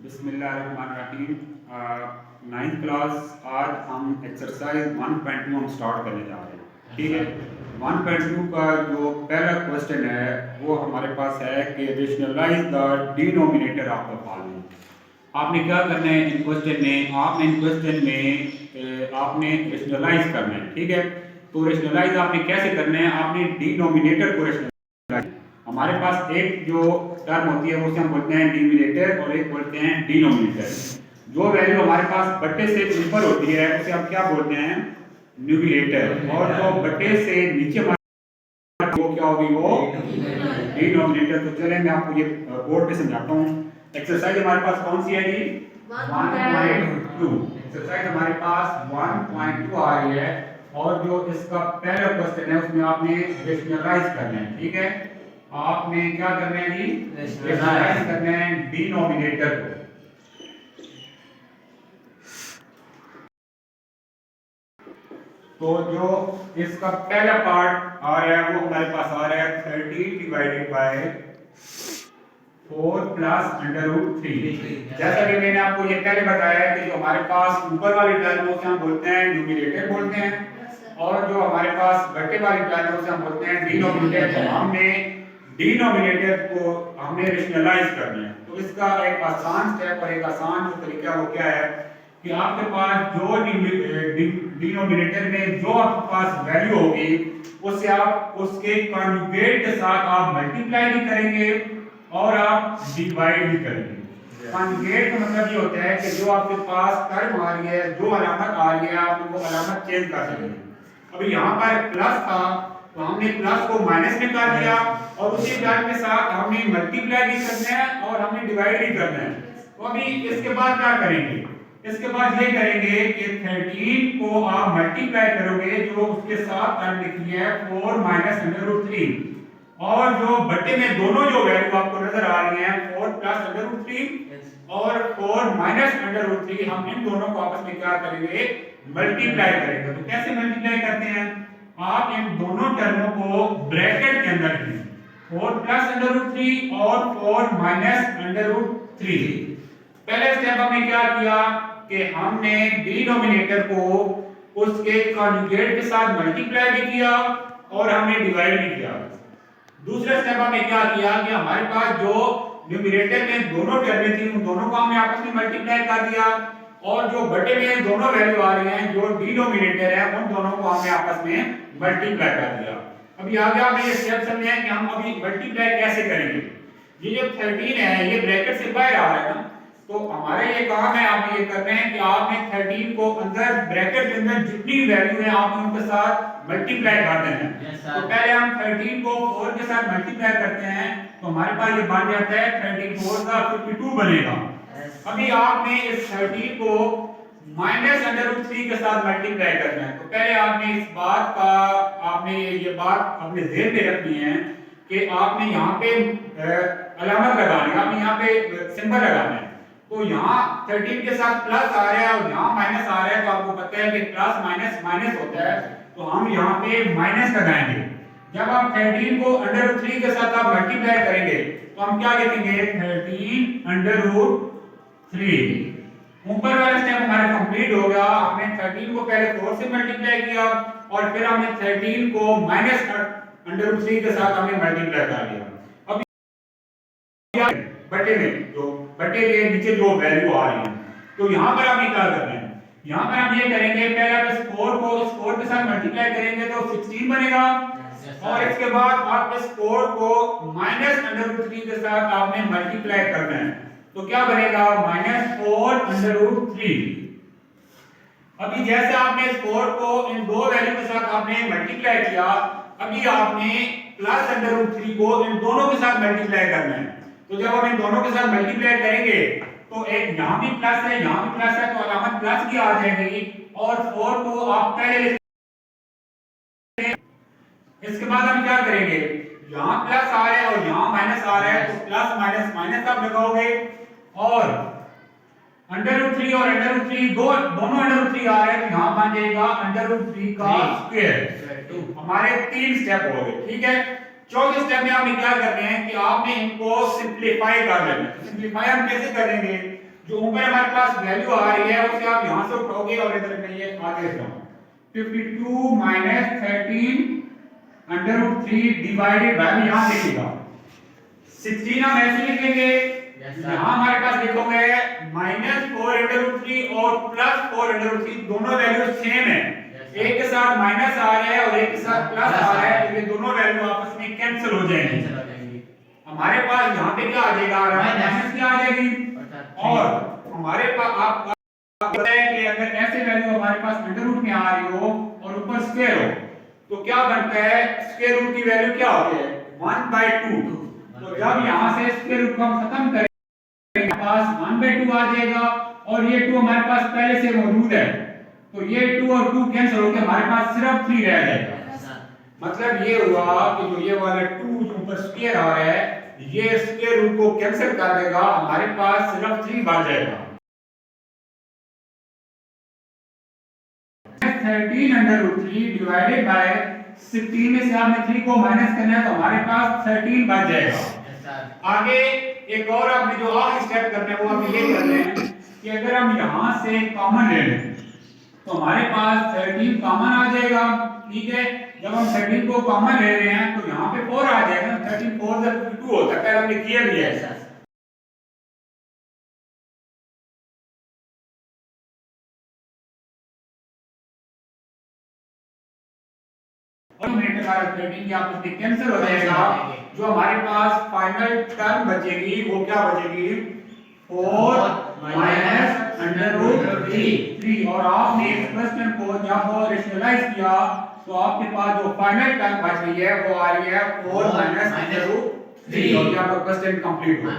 बिस्मिल्लाहिर्रहमानिर्रहीम। Ninth class आज हम एक्सरसाइज 1.2 हम स्टार्ट करने जा रहे हैं। ठीक है, 1.2 का जो पहला क्वेश्चन है वो हमारे पास है कि rationalise the denominator of the following. आपने क्या करना है इन क्वेश्चन में, आपने रेशनलाइज करना है। ठीक है, तो रेशनलाइज आपने कैसे करना है, आपने डिनोमिनेटर को रेशनलाइज, हमारे पास एक जो टर्म होती है उसे हम बोलते हैं न्यूमिनेटर और एक बोलते हैं डिनोमिनेटर। जो वैल्यू हमारे पास बट्टे से ऊपर होती है उसे हम क्या बोलते हैं, न्यूमिनेटर, और जो बट्टे से नीचे वो क्या होगी, वो डिनोमिनेटर। तो चलें मैं आपको ये बोर्ड पे समझाता हूँ। एक्सरसाइज हमारे पास कौन सी है जी, 1.2। एक्सरसाइज हमारे पास 1.2 आ रही है और जो इसका पहला क्वेश्चन है उसमें आपने रेशनलाइज करना है। ठीक है, आपने क्या करना है जी, रेशनलाइज करना है डिनोमिनेटर को। तो जो इसका पहला पार्ट आ रहा है वो हमारे पास आ रहा है 13 divided by 4 plus under root 3। जैसा कि मैंने आपको ये पहले बताया कि जो हमारे पास ऊपर वाली टर्म है उसे हम बोलते हैं न्यूमिनेटर बोलते हैं, और जो हमारे पास बटे वाली टर्म है उसे हम बोलते हैं डिनोमिनेटर। तो हमने डिनोमिनेटर को हमने रेशनलाइज करना है। तो इसका एक आसान स्टेप और एक आसान जो तरीका वो क्या है कि आपके पास जो डिनोमिनेटर में जो आपके पास वैल्यू होगी उससे आप उसके कॉन्जुगेट के साथ आप मल्टीप्लाई भी करेंगे और आप डिवाइड भी करेंगे। कॉन्जुगेट का मतलब ये होता है कि जो आपके पास टर्म आ रही है, जो अलामत आ रही है, आप वो अलामत चेंज कर सकेंगे। अभी यहाँ पर प्लस था तो हमने प्लस को माइनस में कर दिया और उसी टर्म के साथ हमने मल्टीप्लाई भी करना है और हमने डिवाइड भी करना है। तो अभी इसके बाद क्या करेंगे, इसके बाद ये करेंगे कि 13 को आप मल्टीप्लाई करोगे, जो उसके साथ टर्म लिखी है 4 माइनस अंडर रूट 3, और जो बट्टे में दोनों जो वैल्यू आपको नजर आ रही हैं 4 प्लस अंडर रूट 3 और 4 माइनस अंडर रूट 3, हम इन दोनों को आपस में क्या करेंगे, मल्टीप्लाई करेंगे। तो कैसे मल्टीप्लाई करते हैं, आप इन दोनों टर्मों को ब्रैकेट के अंदर लिखें, 4 प्लस अंडर रूट 3 और 4 माइनस अंडर रूट 3। पहले स्टेप हमने क्या किया कि हमने डिनोमिनेटर को उसके कॉन्जुगेट के साथ मल्टीप्लाई भी किया और हमने डिवाइड भी किया। दूसरा स्टेप हमने क्या किया कि हमारे पास जो न्यूमरेटर में दोनों टर्में थी उन दोनों को हमने आपस में मल्टीप्लाई कर दिया, और जो बटे में दोनों वैल्यू आ रही हैं जो डिनोमिनेटर है उन दोनों को हमने आपस में मल्टीप्लाई कर दिया। अभी आगे हमें ये स्टेप समझे हैं कि हम अभी मल्टीप्लाई कैसे करेंगे। ये जो 13 है ये ब्रैकेट से बाहर आ रहा है ना, तो हमारे ये काम है, आप ये कर रहे हैं कि आपने 13 को अंदर ब्रैकेट के अंदर जितनी वैल्यू है आपने उनके साथ मल्टीप्लाई कर देना है। तो पहले हम 13 को 4 के साथ मल्टीप्लाई करते हैं तो हमारे पास ये बन जाता है 13 4 का 52 बनेगा। अभी आपने इस 13 को माइनस अंडर रूट 3 के साथ मल्टीप्लाई करना है। तो पहले आपने इस बात का आपने ये बात अपने ज़हन में रखनी है कि आपने यहाँ पे अलामत लगानी है, आपने यहाँ पे सिंबल लगाना है। तो यहाँ 13 के साथ प्लस आ रहा है और यहाँ माइनस आ रहा है, तो आपको पता है कि प्लस माइनस माइनस होता है, तो हम यहाँ पे माइनस लगाएंगे। जब आप 13 को अंडर रूट 3 के साथ आप मल्टीप्लाई करेंगे तो हम क्या लिखेंगे, 13 अंडर रूट 3। ऊपर वाला स्टेप हमारा कंप्लीट हो गया। हमने 13 को पहले 4 से मल्टीप्लाई किया और फिर हमने 13 को माइनस अंडर रूट 3 के साथ हमने मल्टीप्लाई कर दिया। अब बटे में जो बटे के नीचे जो वैल्यू आ रही है, तो यहाँ पर आपने क्या करना है, यहाँ पर हम ये करेंगे पहले आप इस 4 को इस 4 के साथ मल्टीप्लाई करेंगे तो 16 बनेगा, और इसके बाद आप इस 4 को माइनस अंडर रूट 3 के साथ आपने मल्टीप्लाई करना है, तो क्या बनेगा, -4 अंडर रूट 3। अभी जैसे आपने इस 4 को इन दो वैल्यू के साथ आपने मल्टीप्लाई किया, अभी आपने प्लस अंडर रूट 3 को इन दोनों के साथ मल्टीप्लाई करना है। तो जब हम इन दोनों के साथ मल्टीप्लाई करेंगे तो एक यहाँ भी प्लस है यहाँ भी प्लस है, तो अलामत प्लस की आ जाएगी, और 4 को आप पहले, इसके बाद हम क्या करेंगे, यहाँ प्लस आ रहा है और यहाँ माइनस आ रहा है, तो प्लस माइनस माइनस आप लगाओगे, और अंडर रूट 3 और अंडर रूट 3 दोनों अंडर रूट 3 आ रहे हैं, तो यहाँ बन जाएगा अंडर रूट 3 का स्क्वायर। हमारे 3 स्टेप हो गए। ठीक है, चौथे स्टेप में आपने क्या करना है कि आपने इनको सिंप्लीफाई कर लेना है। सिंप्लीफाई हम कैसे करेंगे, जो ऊपर हमारे पास वैल्यू आ रही है उसे आप यहां से उठाओगे और इधर में ये आगे जाओ 52 minus 13 under root 3 divided by यहां देखिएगा 16 हम ऐसे लिखेंगे यहां हमारे पास लिखोगे माइनस 4 अंडर रूट 3 और प्लस 4 अंडर रूट 3 दोनों वैल्यू सेम है एक के साथ माइनस आ रहा है और एक के साथ प्लस आ रहा है तो ये दोनों वैल्यू आपस में कैंसिल हो जाएंगी हमारे पास यहां पे क्या आ जाएगा माइनस क्या आ जाएगी और हमारे पास आप पता है कि अगर ऐसे वैल्यू हमारे पास अंडर रूट में आ रही हो और ऊपर स्क्वायर हो तो क्या बनता है स्क्वायर रूट की वैल्यू क्या होती है 1/2 तो जब यहां से स्क्वायर रूट को हम खत्म करेंगे हमारे पास 1/2 आ जाएगा और ये 2 हमारे पास पहले से मौजूद है तो ये 2 और 2 कैंसिल होकर हमारे पास सिर्फ 3 रह जाएगा मतलब ये हुआ कि जो ये वाला 2 जो ऊपर स्क्वायर आ रहा है ये स्क्वायर रूट को कैंसिल कर देगा हमारे पास सिर्फ 3 बच जाएगा 13 अंडर रूट 3 डिवाइडेड बाय 16 में से आपने 3 को माइनस करना है तो हमारे पास 13 बच जाएगा आगे एक और आपने जो आखिरी स्टेप करना है वो आप ये कर रहे हैं कि अगर हम यहां से कॉमन ले लें तो हमारे पास 13 कॉमन आ जाएगा ठीक है जब हम 13 को कॉमन ले रहे हैं तो यहाँ पे 4 आ जाएगा 13 4 से 52 होता है हमने किया भी है और न्यूमरेटर का 13 की आपस में कैंसिल हो जाएगा जो हमारे पास फाइनल टर्म बचेगी वो क्या बचेगी 4 माइनस अंडर रूट 3 और आपने इस क्वेश्चन को जब रेशनलाइज किया तो आपके पास जो फाइनल टर्म बच रही है वो आ रही है 4 माइनस अंडर रूट 3 और आपका क्वेश्चन कंप्लीट हुआ